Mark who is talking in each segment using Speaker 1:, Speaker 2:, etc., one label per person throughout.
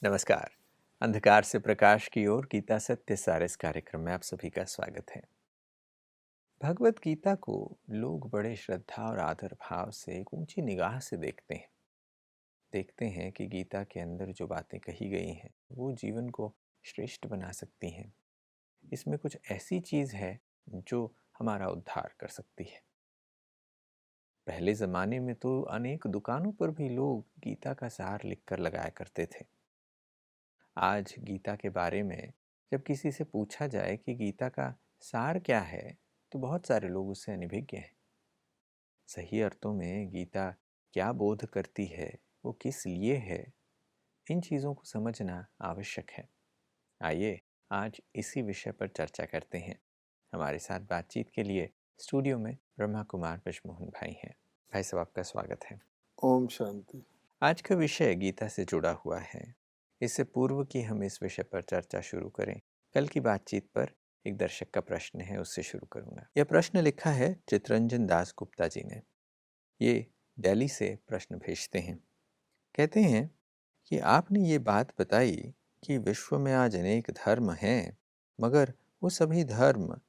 Speaker 1: नमस्कार। अंधकार से प्रकाश की ओर गीता सत्य सार इस कार्यक्रम में आप सभी का स्वागत है। भगवत गीता को लोग बड़े श्रद्धा और आदर भाव से एक ऊंची निगाह से देखते हैं कि गीता के अंदर जो बातें कही गई हैं वो जीवन को श्रेष्ठ बना सकती हैं। इसमें कुछ ऐसी चीज है जो हमारा उद्धार कर सकती है। पहले जमाने में तो अनेक दुकानों पर भी लोग गीता का सार लिखकर लगाया करते थे। आज गीता के बारे में जब किसी से पूछा जाए कि गीता का सार क्या है, तो बहुत सारे लोग उससे अनभिज्ञ हैं। सही अर्थों में गीता क्या बोध करती है, वो किस लिए है, इन चीज़ों को समझना आवश्यक है। आइए आज इसी विषय पर चर्चा करते हैं। हमारे साथ बातचीत के लिए स्टूडियो में ब्रह्मा कुमार ब्रजमोहन भाई हैं। भाई साहब, आपका स्वागत है।
Speaker 2: ओम शांति।
Speaker 1: आज का विषय गीता से जुड़ा हुआ है। इससे पूर्व कि हम इस विषय पर चर्चा शुरू करें, कल की बातचीत पर एक दर्शक का प्रश्न है, उससे शुरू करूंगा। यह प्रश्न लिखा है चित्रंजन दास गुप्ता जी ने। ये दिल्ली से प्रश्न भेजते हैं। कहते हैं कि आपने ये बात बताई कि विश्व में आज अनेक धर्म हैं, मगर वो सभी धर्म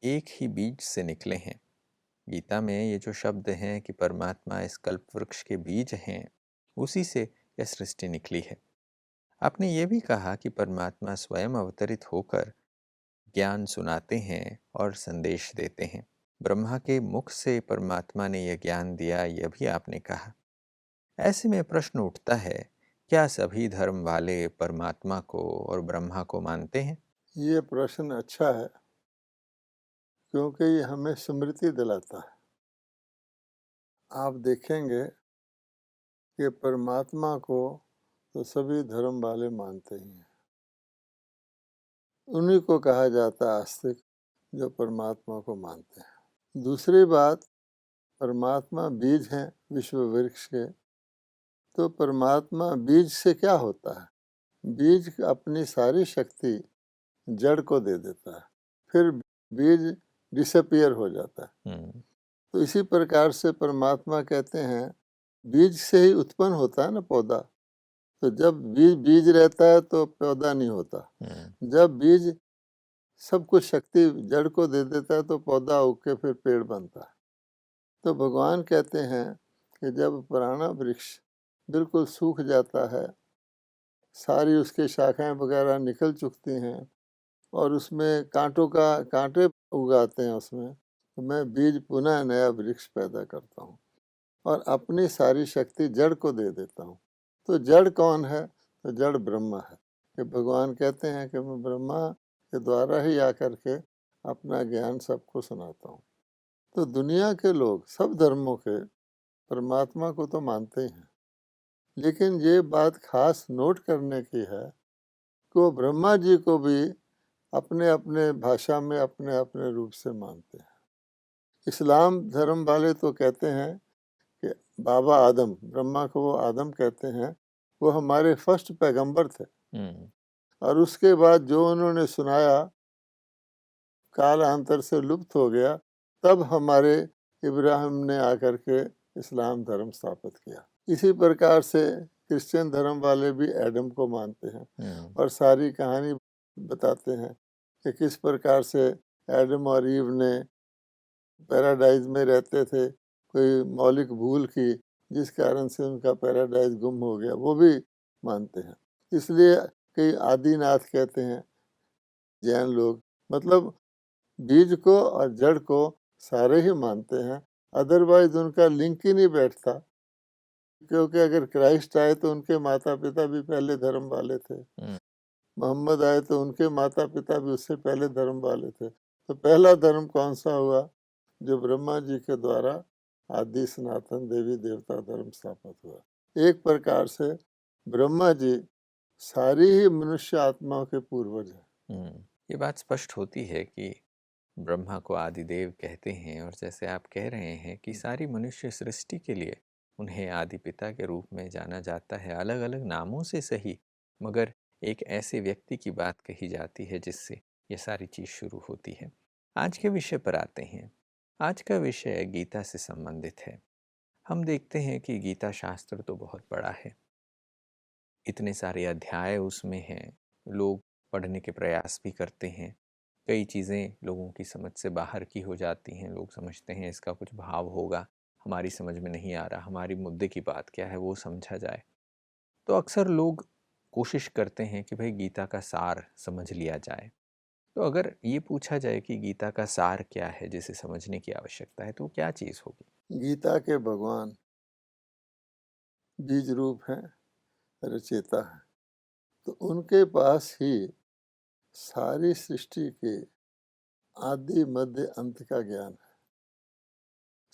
Speaker 1: एक ही बीज से निकले हैं। गीता में ये जो शब्द हैं कि परमात्मा इस कल्प वृक्ष के बीज हैं, उसी से यह सृष्टि निकली है। आपने ये भी कहा कि परमात्मा स्वयं अवतरित होकर ज्ञान सुनाते हैं और संदेश देते हैं। ब्रह्मा के मुख से परमात्मा ने यह ज्ञान दिया, यह भी आपने कहा। ऐसे में प्रश्न उठता है, क्या सभी धर्म वाले परमात्मा को और ब्रह्मा को मानते हैं?
Speaker 2: ये प्रश्न अच्छा है क्योंकि ये हमें स्मृति दिलाता है। आप देखेंगे कि परमात्मा को तो सभी धर्म वाले मानते ही हैं। उन्हीं को कहा जाता है आस्तिक, जो परमात्मा को मानते हैं। दूसरी बात, परमात्मा बीज हैं विश्व वृक्ष के। तो परमात्मा बीज से क्या होता है? बीज अपनी सारी शक्ति जड़ को दे देता है, फिर बीज डिसअपियर हो जाता है। तो इसी प्रकार से परमात्मा कहते हैं बीज से ही उत्पन्न होता है ना पौधा। तो जब बीज बीज रहता है तो पौधा नहीं होता। जब बीज सब कुछ शक्ति जड़ को दे देता है तो पौधा उग के फिर पेड़ बनता है। तो भगवान कहते हैं कि जब पुराना वृक्ष बिल्कुल सूख जाता है, सारी उसकी शाखाएं वगैरह निकल चुकती हैं और उसमें कांटे उगाते हैं उसमें, तो मैं बीज पुनः नया वृक्ष पैदा करता हूँ और अपनी सारी शक्ति जड़ को दे देता हूँ। तो जड़ कौन है? तो जड़ ब्रह्मा है। कि भगवान कहते हैं कि मैं ब्रह्मा के द्वारा ही आकर के अपना ज्ञान सबको सुनाता हूँ। तो दुनिया के लोग सब धर्मों के परमात्मा को तो मानते ही हैं, लेकिन ये बात खास नोट करने की है कि वो ब्रह्मा जी को भी अपने अपने भाषा में अपने अपने रूप से मानते हैं। इस्लाम धर्म वाले तो कहते हैं कि बाबा आदम, ब्रह्मा को वो आदम कहते हैं, वो हमारे फर्स्ट पैगंबर थे। और उसके बाद जो उन्होंने सुनाया कालांतर से लुप्त हो गया, तब हमारे इब्राहिम ने आकर के इस्लाम धर्म स्थापित किया। इसी प्रकार से क्रिश्चियन धर्म वाले भी एडम को मानते हैं और सारी कहानी बताते हैं कि किस प्रकार से एडम और ईव ने पैराडाइज में रहते थे, कोई मौलिक भूल की जिस कारण से उनका पैराडाइज गुम हो गया, वो भी मानते हैं। इसलिए कई आदिनाथ कहते हैं जैन लोग, मतलब बीज को और जड़ को सारे ही मानते हैं। अदरवाइज उनका लिंक ही नहीं बैठता, क्योंकि अगर क्राइस्ट आए तो उनके माता पिता भी पहले धर्म वाले थे, मोहम्मद आए तो उनके माता पिता भी उससे पहले धर्म वाले थे। तो पहला धर्म कौन सा हुआ? जो ब्रह्मा जी के द्वारा आदि सनातन देवी देवता धर्म स्थापित हुआ। एक प्रकार से ब्रह्मा जी सारी ही मनुष्य आत्माओं के पूर्वज हैं।
Speaker 1: ये बात स्पष्ट होती है कि ब्रह्मा को आदिदेव कहते हैं, और जैसे आप कह रहे हैं कि सारी मनुष्य सृष्टि के लिए उन्हें आदि पिता के रूप में जाना जाता है, अलग अलग नामों से सही, मगर एक ऐसे व्यक्ति की बात कही जाती है जिससे ये सारी चीज़ शुरू होती है। आज के विषय पर आते हैं। आज का विषय गीता से संबंधित है। हम देखते हैं कि गीता शास्त्र तो बहुत बड़ा है। इतने सारे अध्याय उसमें हैं, लोग पढ़ने के प्रयास भी करते हैं, कई चीज़ें लोगों की समझ से बाहर की हो जाती हैं, लोग समझते हैं इसका कुछ भाव होगा, हमारी समझ में नहीं आ रहा, हमारी मुद्दे की बात क्या है वो समझा जाए। तो अक्सर लोग कोशिश करते हैं कि भाई गीता का सार समझ लिया जाए। तो अगर ये पूछा जाए कि गीता का सार क्या है जिसे समझने की आवश्यकता है, तो वो क्या चीज़ होगी?
Speaker 2: गीता के भगवान बीज रूप हैं, रचयिता हैं, तो उनके पास ही सारी सृष्टि के आदि मध्य अंत का ज्ञान है।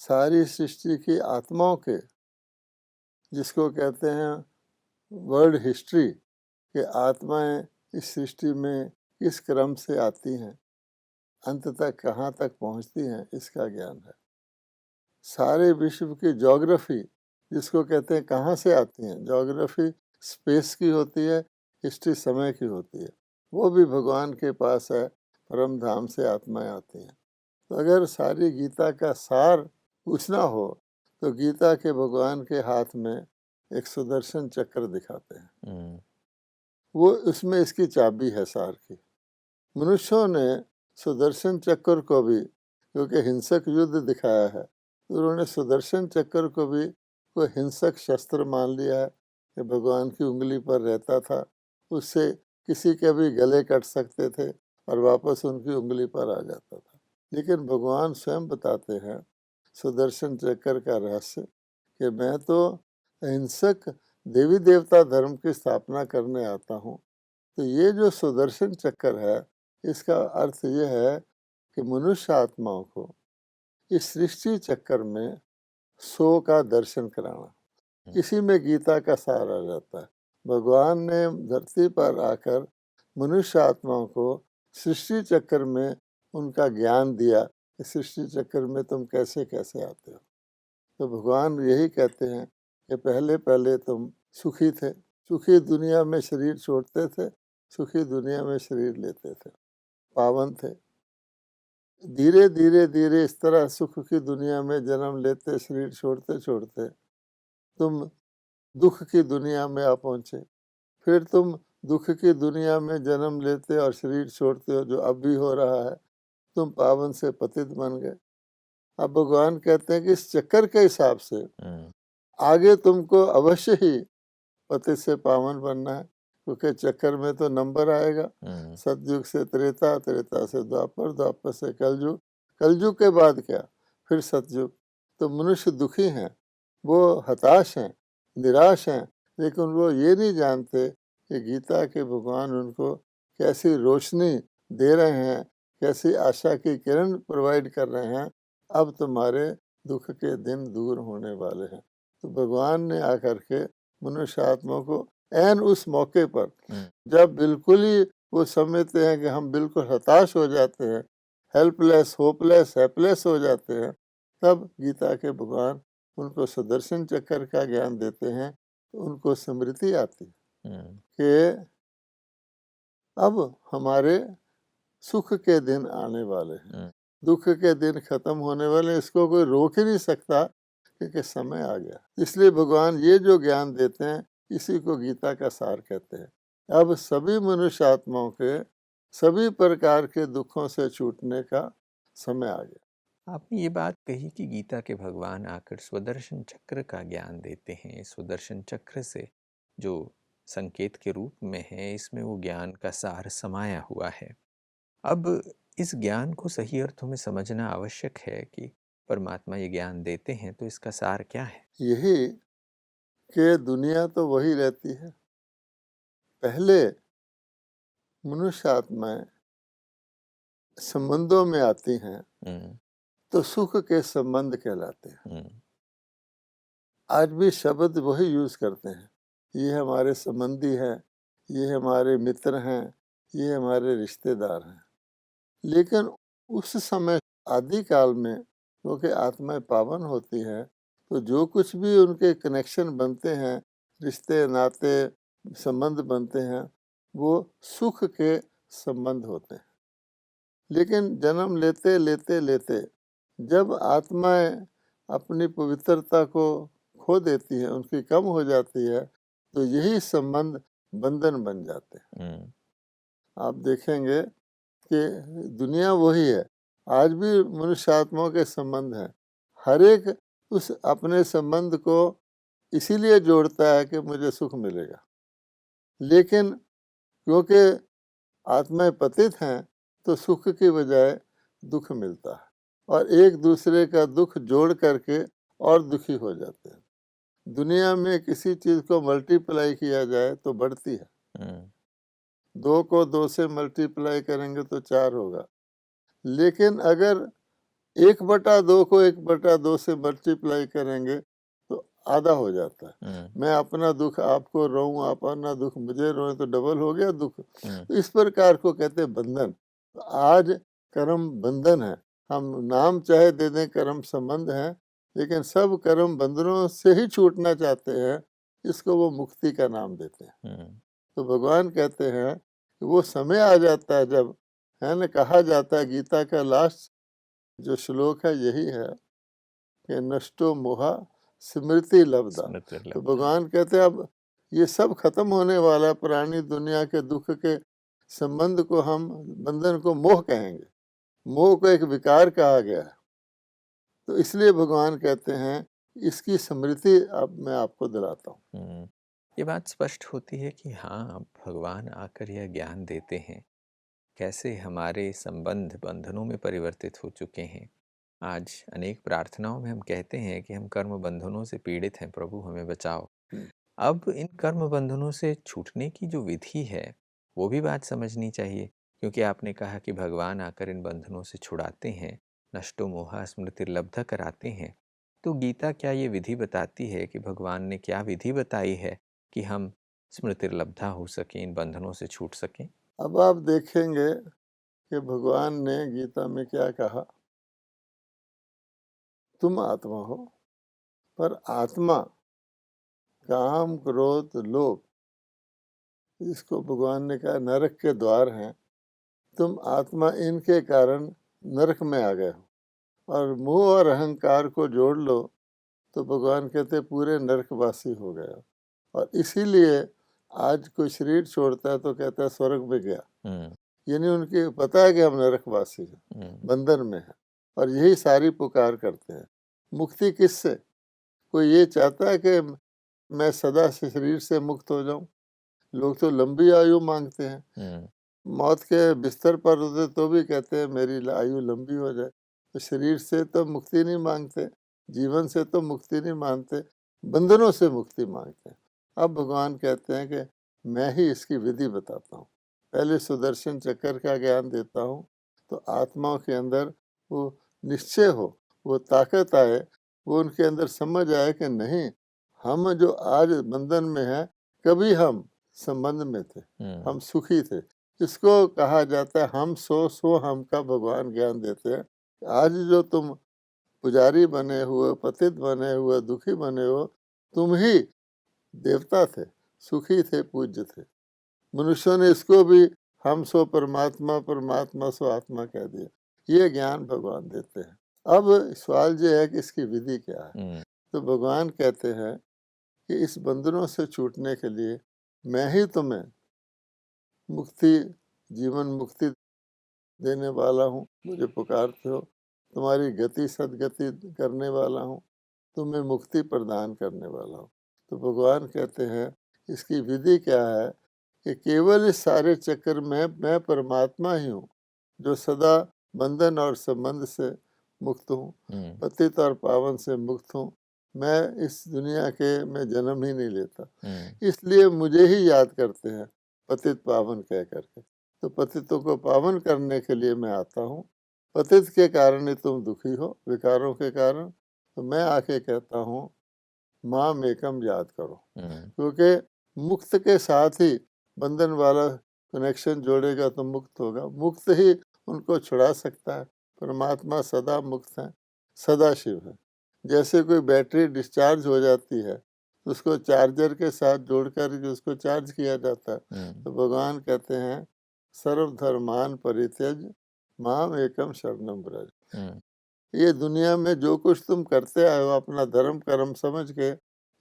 Speaker 2: सारी सृष्टि की आत्माओं के, जिसको कहते हैं वर्ल्ड हिस्ट्री, के आत्माएं इस सृष्टि में किस क्रम से आती हैं, अंत तक कहाँ तक पहुँचती हैं, इसका ज्ञान है। सारे विश्व की ज्योग्राफी, जिसको कहते हैं कहाँ से आती हैं, ज्योग्राफी स्पेस की होती है, हिस्ट्री समय की होती है, वो भी भगवान के पास है, परम धाम से आत्माएं आती हैं। तो अगर सारी गीता का सार पूछना हो तो गीता के भगवान के हाथ में एक सुदर्शन चक्र दिखाते हैं, वो उसमें इसकी चाबी है सार की। मनुष्यों ने सुदर्शन चक्र को भी, क्योंकि हिंसक युद्ध दिखाया है, तो उन्होंने सुदर्शन चक्र को भी कोई हिंसक शस्त्र मान लिया है कि भगवान की उंगली पर रहता था, उससे किसी के भी गले कट सकते थे और वापस उनकी उंगली पर आ जाता था। लेकिन भगवान स्वयं बताते हैं सुदर्शन चक्र का रहस्य कि मैं तो अहिंसक देवी देवता धर्म की स्थापना करने आता हूँ। तो ये जो सुदर्शन चक्र है, इसका अर्थ ये है कि मनुष्य आत्माओं को इस सृष्टि चक्कर में सो का दर्शन कराना, इसी में गीता का सार आ जाता है। भगवान ने धरती पर आकर मनुष्य आत्माओं को सृष्टि चक्र में उनका ज्ञान दिया कि सृष्टि चक्र में तुम कैसे कैसे आते हो। तो भगवान यही कहते हैं कि पहले पहले तुम सुखी थे, सुखी दुनिया में शरीर छोड़ते थे, सुखी दुनिया में शरीर लेते थे, पावन थे। धीरे धीरे धीरे इस तरह सुख की दुनिया में जन्म लेते, शरीर छोड़ते छोड़ते तुम दुख की दुनिया में आ पहुँचे। फिर तुम दुख की दुनिया में जन्म लेते और शरीर छोड़ते हो, जो अब भी हो रहा है, तुम पावन से पतित बन गए। अब भगवान कहते हैं कि इस चक्कर के हिसाब से आगे तुमको अवश्य ही पतित से पावन बनना है, क्योंकि चक्कर में तो नंबर आएगा। सतयुग से त्रेता, त्रेता से द्वापर, द्वापर से कलयुग, कलयुग के बाद क्या, फिर सतयुग। तो मनुष्य दुखी हैं, वो हताश हैं, निराश हैं, लेकिन वो ये नहीं जानते कि गीता के भगवान उनको कैसी रोशनी दे रहे हैं, कैसी आशा की किरण प्रोवाइड कर रहे हैं। अब तुम्हारे दुख के दिन दूर होने वाले हैं। तो भगवान ने आकर के मनुष्य आत्मा को एन उस मौके पर, जब बिल्कुल ही वो समझते हैं कि हम बिल्कुल हताश हो जाते हैं, हेल्पलेस, होपलेस, हेल्पलेस हो जाते हैं, तब गीता के भगवान उनको सुदर्शन चक्र का ज्ञान देते हैं। तो उनको स्मृति आती कि अब हमारे सुख के दिन आने वाले हैं, दुख के दिन खत्म होने वाले, इसको कोई रोक ही नहीं सकता, क्योंकि समय आ गया। इसलिए भगवान ये जो ज्ञान देते हैं, इसी को गीता का सार कहते हैं। अब सभी मनुष्य आत्माओं के सभी प्रकार के दुखों से छूटने का समय आ गया।
Speaker 1: आपने ये बात कही कि गीता के भगवान आकर सुदर्शन चक्र का ज्ञान देते हैं। सुदर्शन चक्र से जो संकेत के रूप में है, इसमें वो ज्ञान का सार समाया हुआ है। अब इस ज्ञान को सही अर्थों में समझना आवश्यक है कि परमात्मा ये ज्ञान देते हैं, तो इसका सार क्या है?
Speaker 2: यही कि दुनिया तो वही रहती है। पहले मनुष्य आत्माएं संबंधों में आती हैं तो सुख के संबंध कहलाते हैं। आज भी शब्द वही यूज करते हैं, ये हमारे संबंधी हैं, ये हमारे मित्र हैं, ये हमारे रिश्तेदार हैं। लेकिन उस समय आदि काल में, क्योंकि आत्माएं पावन होती हैं, तो जो कुछ भी उनके कनेक्शन बनते हैं, रिश्ते नाते संबंध बनते हैं, वो सुख के संबंध होते हैं। लेकिन जन्म लेते लेते लेते जब आत्माएं अपनी पवित्रता को खो देती हैं, उनकी कम हो जाती है, तो यही संबंध बंधन बन जाते हैं।
Speaker 1: हम्म,
Speaker 2: आप देखेंगे कि दुनिया वही है, आज भी मनुष्य आत्माओं के संबंध हैं। हर एक उस अपने संबंध को इसीलिए जोड़ता है कि मुझे सुख मिलेगा, लेकिन क्योंकि आत्माएं पतित हैं तो सुख की बजाय दुख मिलता है, और एक दूसरे का दुख जोड़ करके और दुखी हो जाते हैं। दुनिया में किसी चीज को मल्टीप्लाई किया जाए तो बढ़ती है,
Speaker 1: हम्म,
Speaker 2: 2 को 2 से मल्टीप्लाई करेंगे तो 4 होगा, लेकिन अगर 1/2 को 1/2 से मल्टीप्लाई करेंगे तो आधा हो जाता है। मैं अपना दुख आपको रोऊं, आप अपना दुख मुझे रोए तो डबल हो गया दुख। तो इस प्रकार को कहते हैं बंधन। तो आज कर्म बंधन है, हम नाम चाहे दे दें कर्म संबंध है, लेकिन सब कर्म बंधनों से ही छूटना चाहते हैं, इसको वो मुक्ति का नाम देते हैं। तो भगवान कहते हैं कि वो समय आ जाता है जब, है ना, कहा जाता है, गीता का लास्ट जो श्लोक है यही है कि नष्टो मोहा स्मृति लब्धा।
Speaker 1: स्मृति
Speaker 2: तो
Speaker 1: लब्धा।
Speaker 2: भगवान कहते हैं अब ये सब खत्म होने वाला है, प्राणी दुनिया के दुख के संबंध को हम बंधन को मोह कहेंगे, मोह को एक विकार कहा गया है। तो इसलिए भगवान कहते हैं इसकी स्मृति अब मैं आपको दिलाता हूँ।
Speaker 1: ये बात स्पष्ट होती है कि हाँ, भगवान आकर यह ज्ञान देते हैं कैसे हमारे संबंध बंधनों में परिवर्तित हो चुके हैं। आज अनेक प्रार्थनाओं में हम कहते हैं कि हम कर्म बंधनों से पीड़ित हैं, प्रभु हमें बचाओ। अब इन कर्म बंधनों से छूटने की जो विधि है वो भी बात समझनी चाहिए, क्योंकि आपने कहा कि भगवान आकर इन बंधनों से छुड़ाते हैं, नष्टो मोहा स्मृतिर्लब्ध कराते हैं। तो गीता क्या ये विधि बताती है कि भगवान ने क्या विधि बताई है कि हम स्मृतिर्लब्धा हो सकें, इन बंधनों से छूट सकें?
Speaker 2: अब आप देखेंगे कि भगवान ने गीता में क्या कहा, तुम आत्मा हो, पर आत्मा काम क्रोध लोभ, इसको भगवान ने कहा नरक के द्वार हैं, तुम आत्मा इनके कारण नरक में आ गए हो। और मोह और अहंकार को जोड़ लो तो भगवान कहते पूरे नरकवासी हो गए हो। और इसीलिए आज कोई शरीर छोड़ता है तो कहता है स्वर्ग में गया, यानी उनके पता है कि हम नरकवासी हैं, बंधन में है, और यही सारी पुकार करते हैं। मुक्ति किससे? कोई ये चाहता है कि मैं सदा से शरीर से मुक्त हो जाऊं? लोग तो लंबी आयु मांगते हैं, मौत के बिस्तर पर होते तो भी कहते हैं मेरी आयु लंबी हो जाए। तो शरीर से तो मुक्ति नहीं मांगते, जीवन से तो मुक्ति नहीं मांगते, बंधनों से मुक्ति मांगते हैं। अब भगवान कहते हैं कि मैं ही इसकी विधि बताता हूँ। पहले सुदर्शन चक्र का ज्ञान देता हूँ तो आत्माओं के अंदर वो निश्चय हो, वो ताकत आए, वो उनके अंदर समझ आए कि नहीं, हम जो आज बंधन में हैं, कभी हम संबंध में थे, हम सुखी थे। इसको कहा जाता है हम सो हम का भगवान ज्ञान देते हैं। आज जो तुम पुजारी बने हुए, पतित बने हुए, दुखी बने हो, तुम ही देवता थे, सुखी थे, पूज्य थे। मनुष्यों ने इसको भी हम सो परमात्मा, परमात्मा सो आत्मा कह दिया। ये ज्ञान भगवान देते हैं। अब सवाल ये है कि इसकी विधि क्या है? तो भगवान कहते हैं कि इस बंधनों से छूटने के लिए मैं ही तुम्हें मुक्ति, जीवन मुक्ति देने वाला हूँ। मुझे पुकारते हो, तुम्हारी गति सदगति करने वाला हूँ, तुम्हें मुक्ति प्रदान करने वाला हूँ। तो भगवान कहते हैं इसकी विधि क्या है कि केवल इस सारे चक्र में मैं परमात्मा ही हूँ जो सदा बंधन और संबंध से मुक्त हूँ, पतित और पावन से मुक्त हूँ। मैं इस दुनिया के में जन्म ही नहीं लेता, इसलिए मुझे ही याद करते हैं पतित पावन कह करके। तो पतितों को पावन करने के लिए मैं आता हूँ। पतित के कारण ही तुम दुखी हो, विकारों के कारण। तो मैं आके कहता हूँ माम एकम याद करो, क्योंकि मुक्त के साथ ही बंधन वाला कनेक्शन जोड़ेगा तो मुक्त होगा। मुक्त ही उनको छुड़ा सकता है। परमात्मा सदा मुक्त है, सदा शिव है। जैसे कोई बैटरी डिस्चार्ज हो जाती है तो उसको चार्जर के साथ जोड़कर उसको चार्ज किया जाता है। तो भगवान कहते हैं सर्वधर्मान परित्यज माम एकम शरणम व्रज। ये दुनिया में जो कुछ तुम करते आए हो अपना धर्म कर्म समझ के,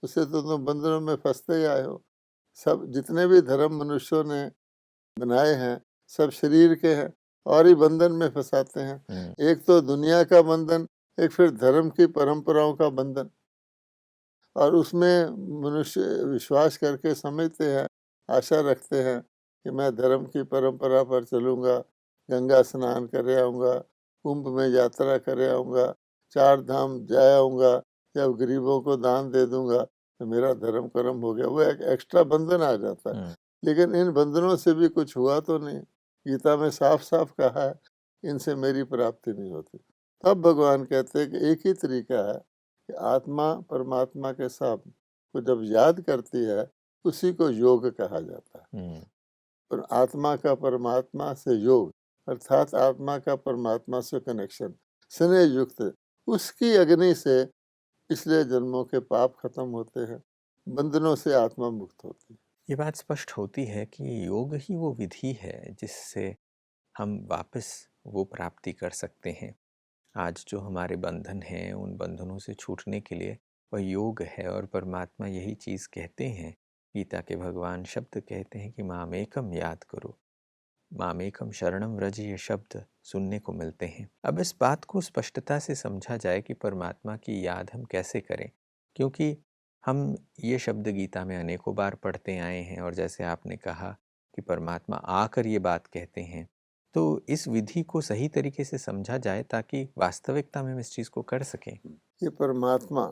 Speaker 2: उससे तो तुम बंधनों में फंसते ही आए हो। सब जितने भी धर्म मनुष्यों ने बनाए हैं सब शरीर के हैं और ही बंधन में फंसाते हैं। एक तो दुनिया का बंधन, एक फिर धर्म की परंपराओं का बंधन, और उसमें मनुष्य विश्वास करके समझते हैं, आशा रखते हैं कि मैं धर्म की परंपरा पर चलूँगा, गंगा स्नान कर आऊँगा, कुंभ में यात्रा कर आऊँगा, 4 धाम जा आऊँगा, जब गरीबों को दान दे दूँगा तो मेरा धर्म कर्म हो गया। वो एक एक्स्ट्रा बंधन आ जाता है। लेकिन इन बंधनों से भी कुछ हुआ तो नहीं। गीता में साफ-साफ कहा है, इनसे मेरी प्राप्ति नहीं होती। तब भगवान कहते हैं कि एक ही तरीका है कि आत्मा परमात्मा के शब्द को जब याद करती है, उसी को योग कहा जाता है। और आत्मा का परमात्मा से योग अर्थात आत्मा का परमात्मा से कनेक्शन स्नेह युक्त, उसकी अग्नि से पिछले जन्मों के पाप खत्म होते हैं, बंधनों से आत्मा मुक्त होती है।
Speaker 1: ये बात स्पष्ट होती है कि योग ही वो विधि है जिससे हम वापस वो प्राप्ति कर सकते हैं। आज जो हमारे बंधन हैं, उन बंधनों से छूटने के लिए वह योग है, और परमात्मा यही चीज़ कहते हैं। गीता के भगवान शब्द कहते हैं कि मामेकम याद करो, मामेकम शरणम व्रज, ये शब्द सुनने को मिलते हैं। अब इस बात को स्पष्टता से समझा जाए कि परमात्मा की याद हम कैसे करें, क्योंकि हम ये शब्द गीता में अनेकों बार पढ़ते आए हैं, और जैसे आपने कहा कि परमात्मा आकर ये बात कहते हैं, तो इस विधि को सही तरीके से समझा जाए ताकि वास्तविकता में हम इस चीज़ को कर सकें।
Speaker 2: ये परमात्मा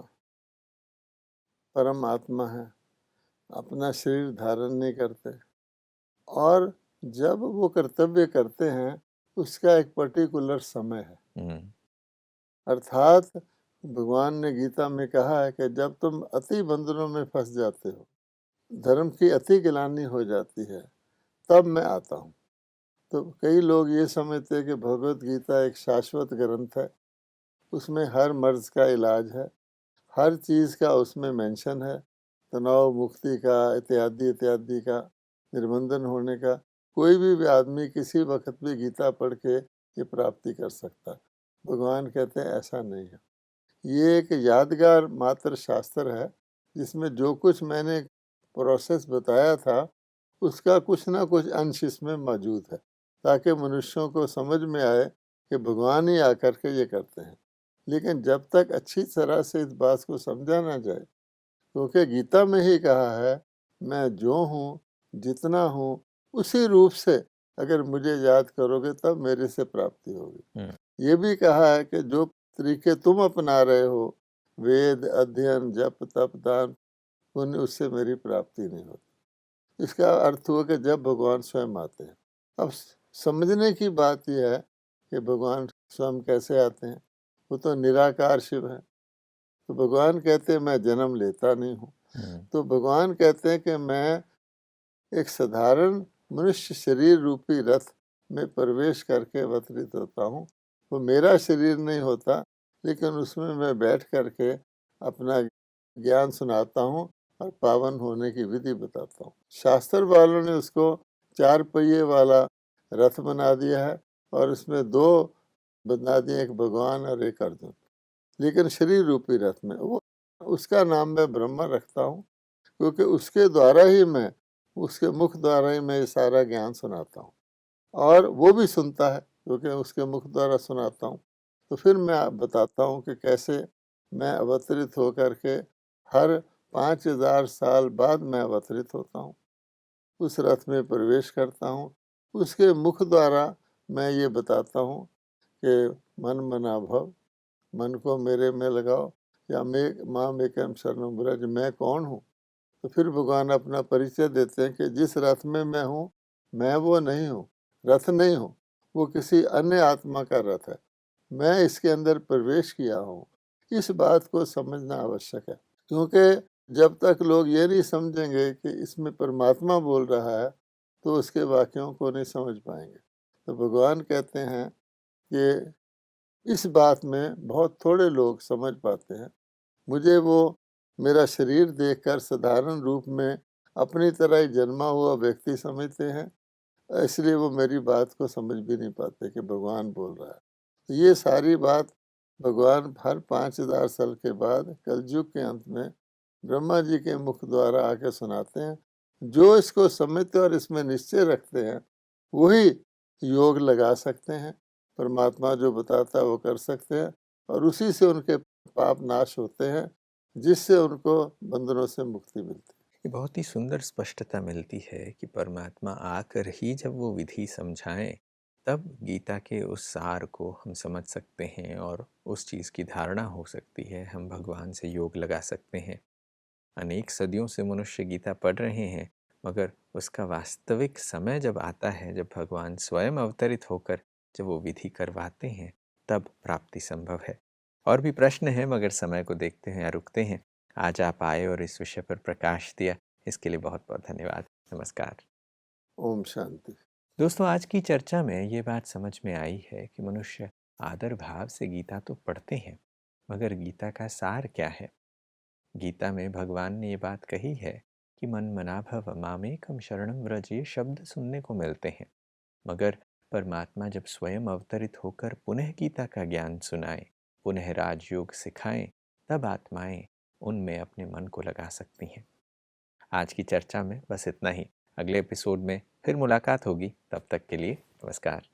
Speaker 2: परम आत्मा है, अपना शरीर धारण नहीं करते, और जब वो कर्तव्य करते हैं उसका एक पर्टिकुलर समय है। अर्थात भगवान ने गीता में कहा है कि जब तुम अति बंधनों में फंस जाते हो, धर्म की अति गिलानी हो जाती है, तब मैं आता हूँ। तो कई लोग ये समझते हैं कि भगवत गीता एक शाश्वत ग्रंथ है, उसमें हर मर्ज का इलाज है, हर चीज़ का उसमें मेंशन है, तनाव मुक्ति का इत्यादि इत्यादि का, निर्बंधन होने का। कोई भी आदमी किसी वक्त भी गीता पढ़ के ये प्राप्ति कर सकता है। भगवान कहते हैं ऐसा नहीं है। ये एक यादगार मात्र शास्त्र है जिसमें जो कुछ मैंने प्रोसेस बताया था उसका कुछ ना कुछ अंश इसमें मौजूद है, ताकि मनुष्यों को समझ में आए कि भगवान ही आकर के ये करते हैं। लेकिन जब तक अच्छी तरह से इस बात को समझा ना जाए, क्योंकि गीता में ही कहा है मैं जो हूँ जितना हूँ उसी रूप से अगर मुझे याद करोगे तब मेरे से प्राप्ति होगी। ये भी कहा है कि जो तरीके तुम अपना रहे हो, वेद अध्ययन जप तप दान पुण्य, उससे मेरी प्राप्ति नहीं होती। इसका अर्थ हुआ कि जब भगवान स्वयं आते हैं। अब समझने की बात यह है कि भगवान स्वयं कैसे आते हैं। वो तो निराकार शिव है। तो भगवान कहते हैं मैं जन्म लेता नहीं हूँ। तो भगवान कहते हैं कि मैं एक साधारण मनुष्य शरीर रूपी रथ में प्रवेश करके अवतरित होता हूँ। वो मेरा शरीर नहीं होता, लेकिन उसमें मैं बैठ करके अपना ज्ञान सुनाता हूँ और पावन होने की विधि बताता हूँ। शास्त्र वालों ने उसको 4 पहिए वाला रथ बना दिया है और उसमें 2 बना दिए, एक भगवान और एक अर्जुन। लेकिन शरीर रूपी रथ में वो उसका नाम मैं ब्रह्मा रखता हूँ, क्योंकि उसके द्वारा ही मैं उसके मुख द्वारा ही मैं ये सारा ज्ञान सुनाता हूँ, और वो भी सुनता है क्योंकि उसके मुख द्वारा सुनाता हूँ। तो फिर मैं बताता हूँ कि कैसे मैं अवतरित होकर के हर 5000 साल बाद मैं अवतरित होता हूँ, उस रथ में प्रवेश करता हूँ। उसके मुख द्वारा मैं ये बताता हूँ कि मन मना भव, मन को मेरे में लगाओ, या मैं माम एकम शरणम व्रज, मैं कौन हूँ। तो फिर भगवान अपना परिचय देते हैं कि जिस रथ में मैं हूँ, मैं वो नहीं हूँ, रथ नहीं हूँ, वो किसी अन्य आत्मा का रथ है, मैं इसके अंदर प्रवेश किया हूँ। इस बात को समझना आवश्यक है, क्योंकि जब तक लोग ये नहीं समझेंगे कि इसमें परमात्मा बोल रहा है तो उसके वाक्यों को नहीं समझ पाएंगे। तो भगवान कहते हैं कि इस बात में बहुत थोड़े लोग समझ पाते हैं। मुझे वो मेरा शरीर देखकर साधारण रूप में अपनी तरह ही जन्मा हुआ व्यक्ति समझते हैं, इसलिए वो मेरी बात को समझ भी नहीं पाते कि भगवान बोल रहा है। तो ये सारी बात भगवान हर 5000 साल के बाद कलयुग के अंत में ब्रह्मा जी के मुख द्वारा आके सुनाते हैं, जो इसको समझते और इसमें निश्चय रखते हैं वही योग लगा सकते हैं, परमात्मा जो बताता है वो कर सकते हैं और उसी से उनके पाप नाश होते हैं, जिससे उनको बंधनों से मुक्ति मिलती है।
Speaker 1: ये बहुत ही सुंदर स्पष्टता मिलती है कि परमात्मा आकर ही जब वो विधि समझाएं, तब गीता के उस सार को हम समझ सकते हैं और उस चीज़ की धारणा हो सकती है, हम भगवान से योग लगा सकते हैं। अनेक सदियों से मनुष्य गीता पढ़ रहे हैं, मगर उसका वास्तविक समय जब आता है, जब भगवान स्वयं अवतरित होकर जब वो विधि करवाते हैं, तब प्राप्ति संभव है। और भी प्रश्न हैं, मगर समय को देखते हैं या रुकते हैं। आज आप आए और इस विषय पर प्रकाश दिया, इसके लिए बहुत बहुत धन्यवाद। नमस्कार।
Speaker 2: ओम शांति।
Speaker 1: दोस्तों, आज की चर्चा में ये बात समझ में आई है कि मनुष्य आदर भाव से गीता तो पढ़ते हैं, मगर गीता का सार क्या है? गीता में भगवान ने ये बात कही है कि मन मना भव मामेकम शरणम व्रज, ये शब्द सुनने को मिलते हैं, मगर परमात्मा जब स्वयं अवतरित होकर पुनः गीता का ज्ञान सुनाए, पुनः राजयोग सिखाएं, तब आत्माएं उनमें अपने मन को लगा सकती हैं। आज की चर्चा में बस इतना ही। अगले एपिसोड में फिर मुलाकात होगी। तब तक के लिए नमस्कार।